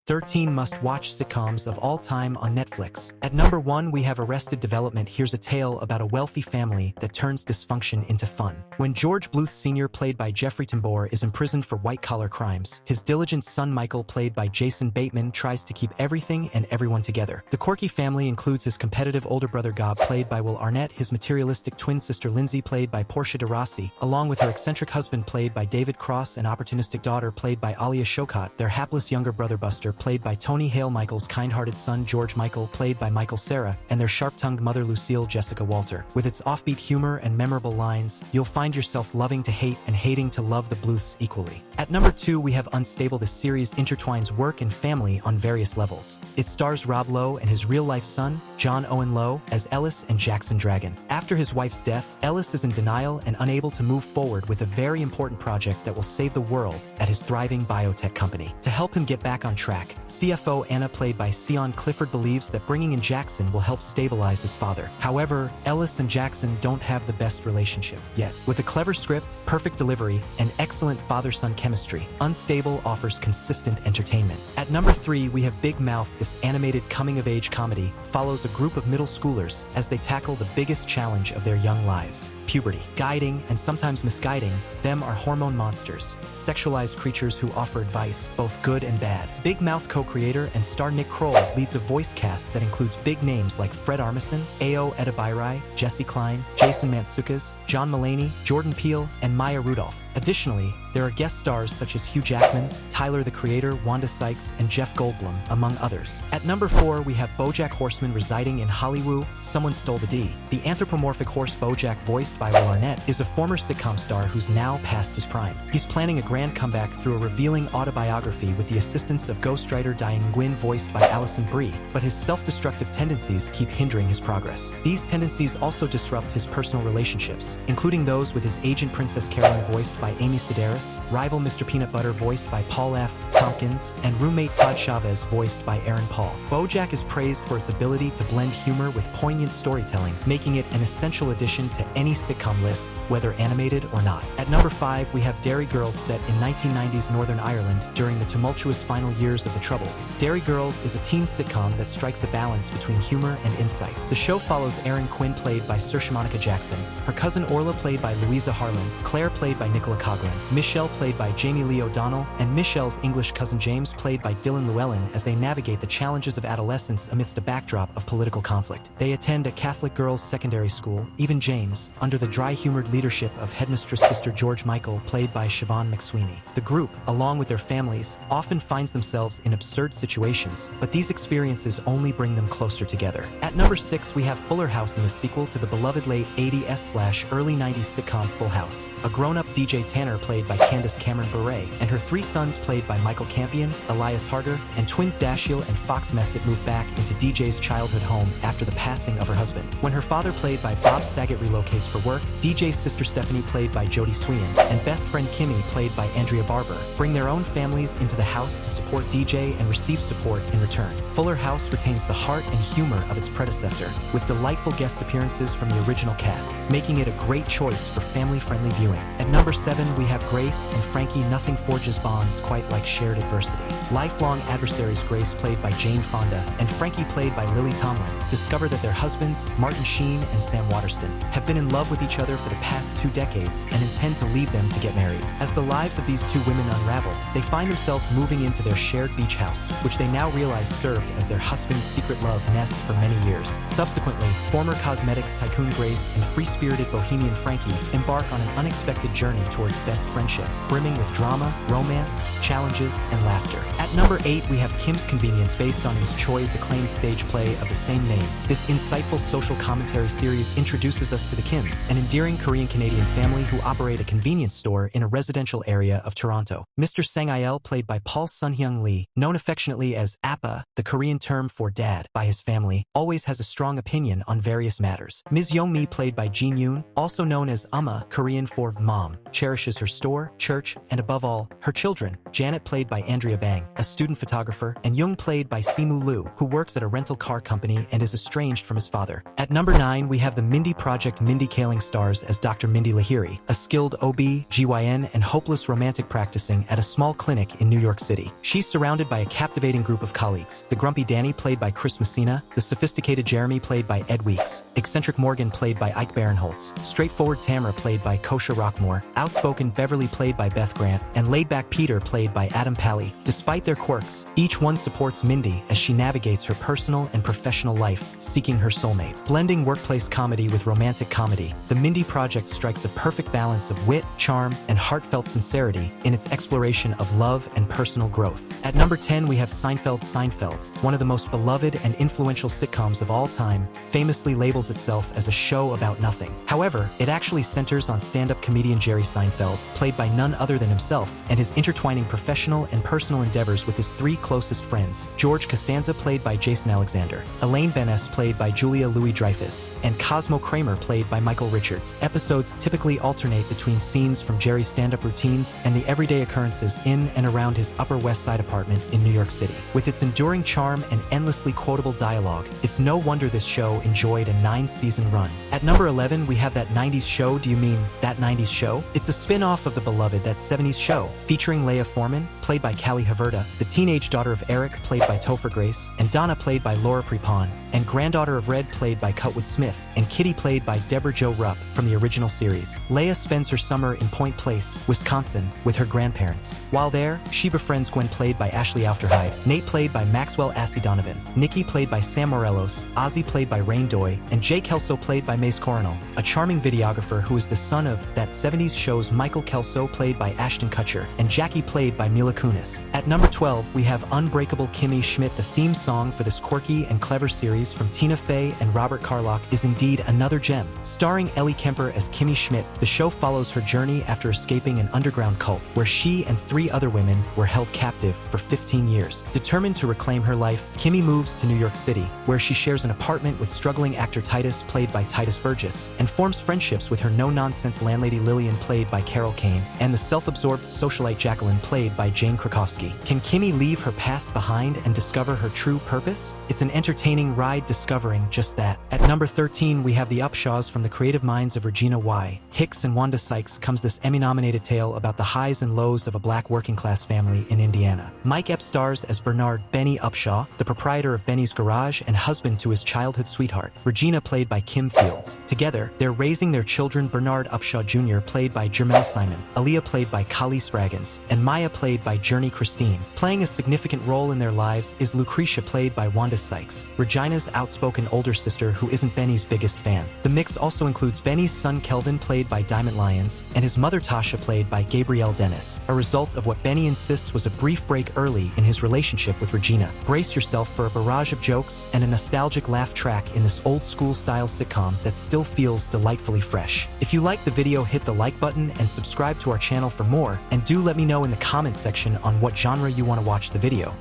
13 must-watch sitcoms of all time on Netflix. At number 1 we have Arrested Development. Here's a tale about a wealthy family that turns dysfunction into fun. When George Bluth Sr., played by Jeffrey Tambor, is imprisoned for white-collar crimes, his diligent son Michael, played by Jason Bateman, tries to keep everything and everyone together. The quirky family includes his competitive older brother Gob, played by Will Arnett, his materialistic twin sister Lindsay, played by Portia de Rossi, along with her eccentric husband, played by David Cross, and opportunistic daughter, played by Alia Shawkat, their hapless younger brother Buster, played by Tony Hale, Michael's kind-hearted son George Michael, played by Michael Cera, and their sharp-tongued mother Lucille Jessica Walter. With its offbeat humor and memorable lines, you'll find yourself loving to hate and hating to love the Bluths equally. At number 2 we have Unstable. This series intertwines work and family on various levels. It stars Rob Lowe and his real-life son, John Owen Lowe, as Ellis and Jackson Dragon. After his wife's death, Ellis is in denial and unable to move forward with a very important project that will save the world at his thriving biotech company. To help him get back on track, CFO Anna, played by Sion Clifford, believes that bringing in Jackson will help stabilize his father. However, Ellis and Jackson don't have the best relationship yet. With a clever script, perfect delivery, and excellent father-son chemistry, Unstable offers consistent entertainment. At number 3 we have Big Mouth. This animated coming-of-age comedy follows a group of middle schoolers as they tackle the biggest challenge of their young lives: puberty. Guiding, and sometimes misguiding, them are hormone monsters, sexualized creatures who offer advice, both good and bad. Big Mouth co-creator and star Nick Kroll leads a voice cast that includes big names like Fred Armisen, Ao Edebiri, Jesse Klein, Jason Mantzoukas, John Mulaney, Jordan Peele, and Maya Rudolph. Additionally, there are guest stars such as Hugh Jackman, Tyler the Creator, Wanda Sykes, and Jeff Goldblum, among others. At number 4 we have Bojack Horseman. Residing in Hollywood, someone stole the D. The anthropomorphic horse Bojack, voiced by Will Arnett, is a former sitcom star who's now past his prime. He's planning a grand comeback through a revealing autobiography with the assistance of ghostwriter Diane Gwynn, voiced by Alison Brie, but his self-destructive tendencies keep hindering his progress. These tendencies also disrupt his personal relationships, including those with his agent Princess Carolyn, voiced by Amy Sedaris, rival Mr. Peanut Butter, voiced by Paul F. Tompkins, and roommate Todd Chavez, voiced by Aaron Paul. Bojack is praised for its ability to blend humor with poignant storytelling, making it an essential addition to any sitcom list, whether animated or not. At number 5 we have Derry Girls. Set in 1990s Northern Ireland during the tumultuous final years of the Troubles, Derry Girls is a teen sitcom that strikes a balance between humor and insight. The show follows Erin Quinn, played by Saoirse Monica Jackson, her cousin Orla, played by Louisa Harland, Claire, played by Nicola Coughlan, Michelle, played by Jamie Lee O'Donnell, and Michelle's English cousin James, played by Dylan Llewellyn, as they navigate the challenges of adolescence amidst a backdrop of political conflict. They attend a Catholic girls' secondary school. Even James, under the dry-humored leadership of headmistress Sister George Michael, played by Siobhan McSweeney. The group, along with their families, often finds themselves in absurd situations, but these experiences only bring them closer together. At number 6 we have Fuller House. In the sequel to the beloved late 80s/early 90s sitcom Full House, a grown-up DJ Tanner, played by Candace Cameron Bure, and her 3 sons, played by Michael Campion, Elias Harder, and twins Dashiell and Fox Messett, move back into DJ's childhood home after the passing of her husband. When her father, played by Bob Saget, relocates for work, DJ's sister Stephanie, played by Jodie Sweean, and best friend Kimmy, played by Andrea Barber, bring their own families into the house to support DJ and receive support in return. Fuller House retains the heart and humor of its predecessor, with delightful guest appearances from the original cast, making it a great choice for family-friendly viewing. At number 7 we have Grace and Frankie. Nothing forges bonds quite like shared adversity. Lifelong adversaries Grace, played by Jane Fonda, and Frankie, played by Lily Tomlin, discover that their husbands, Martin Sheen and Sam Waterston, have been in love with each other for the past 2 decades and intend to leave them to get married. As the lives of these 2 women unravel, they find themselves moving into their shared beach house, which they now realize served as their husband's secret love nest for many years. Subsequently, former cosmetics tycoon Grace and free-spirited bohemian Frankie embark on an unexpected journey towards best friendship, brimming with drama, romance, challenges, and laughter. At number 8 we have Kim's Convenience. Based on Ms. Choi's acclaimed stage play of the same name, this insightful social commentary series introduces us to the Kims, an endearing Korean-Canadian family who operate a convenience store in a residential area of Toronto. Mr. Sang-il, played by Paul Sun-hyung Lee, known affectionately as Appa, the Korean term for dad, by his family, always has a strong opinion on various matters. Ms. Young-mi, played by Jin Yoon, also known as Amma, Korean for mom, cherishes cherishes her store, church, and above all, her children. Janet played by Andrea Bang, a student photographer, and Jung played by Simu Liu, who works at a rental car company and is estranged from his father. At number 9, we have the Mindy Project. Mindy Kaling stars as Dr. Mindy Lahiri, a skilled OB/GYN and hopeless romantic practicing at a small clinic in New York City. She's surrounded by a captivating group of colleagues: the grumpy Danny played by Chris Messina, the sophisticated Jeremy played by Ed Weeks, eccentric Morgan played by Ike Barinholtz, straightforward Tamara played by Kosha Rockmore, outspoken Beverly played by Beth Grant, and laid-back Peter played by Adam Pally. Despite their quirks, each one supports Mindy as she navigates her personal and professional life, seeking her soulmate. Blending workplace comedy with romantic comedy, the Mindy Project strikes a perfect balance of wit, charm, and heartfelt sincerity in its exploration of love and personal growth. At number 10, we have Seinfeld. Seinfeld, one of the most beloved and influential sitcoms of all time, famously labels itself as a show about nothing. However, it actually centers on stand-up comedian Jerry Seinfeld, played by none other than himself, and his intertwining professional and personal endeavors with his three closest friends: George Costanza played by Jason Alexander, Elaine Benes played by Julia Louis-Dreyfus, and Cosmo Kramer played by Michael Richards. Episodes typically alternate between scenes from Jerry's stand-up routines and the everyday occurrences in and around his Upper West Side apartment in New York City. With its enduring charm and endlessly quotable dialogue, it's no wonder this show enjoyed a 9-season run. At number 11, we have That 90s Show. Do you mean That 90s Show? It's a spin-off of the beloved That 70s Show, featuring Leah Foreman, played by Callie Haverda, the teenage daughter of Eric, played by Topher Grace, and Donna, played by Laura Prepon, and granddaughter of Red, played by Cutwood Smith, and Kitty, played by Deborah Jo Rupp from the original series. Leah spends her summer in Point Place, Wisconsin, with her grandparents. While there, she befriends Gwen, played by Ashley Aufderheide, Nate, played by Maxwell Assey Donovan, Nikki, played by Sam Morelos, Ozzy, played by Rain Doy, and Jay Kelso, played by Mace Coronel, a charming videographer who is the son of That 70s Show's Michael Kelso, played by Ashton Kutcher, and Jackie, played by Mila Kunis. At number 12, we have Unbreakable. Kimmy Schmidt. The theme song for this quirky and clever series from Tina Fey and Robert Carlock is indeed another gem. Starring Ellie Kemper as Kimmy Schmidt, the show follows her journey after escaping an underground cult where she and 3 other women were held captive for 15 years. Determined to reclaim her life, Kimmy moves to New York City, where she shares an apartment with struggling actor Titus, played by Titus Burgess, and forms friendships with her no-nonsense landlady Lillian, played by Carol Kane, and the self-absorbed socialite Jacqueline, played by Jane Krakowski. Can Kimmy leave her past behind and discover her true purpose? It's an entertaining ride discovering just that. At number 13, we have The Upshaws. From the creative minds of Regina Y. Hicks and Wanda Sykes comes this Emmy-nominated tale about the highs and lows of a black working-class family in Indiana. Mike Epps stars as Bernard Benny Upshaw, the proprietor of Benny's Garage and husband to his childhood sweetheart, Regina, played by Kim Fields. Together, they're raising their children: Bernard Upshaw Jr., played by Jermel Simon, Aaliyah, played by Khalees Raggins, and Maya, played by Journey Christine. Playing a significant role in their lives is Lucretia, played by Wanda Sykes, Regina's outspoken older sister who isn't Benny's biggest fan. The mix also includes Benny's son Kelvin, played by Diamond Lyons, and his mother Tasha, played by Gabrielle Dennis, a result of what Benny insists was a brief break early in his relationship with Regina. Brace yourself for a barrage of jokes and a nostalgic laugh track in this old-school style sitcom that still feels delightfully fresh. If you like the video, hit the like button and subscribe to our channel for more, and do let me know in the comment section on what genre you want to watch the video.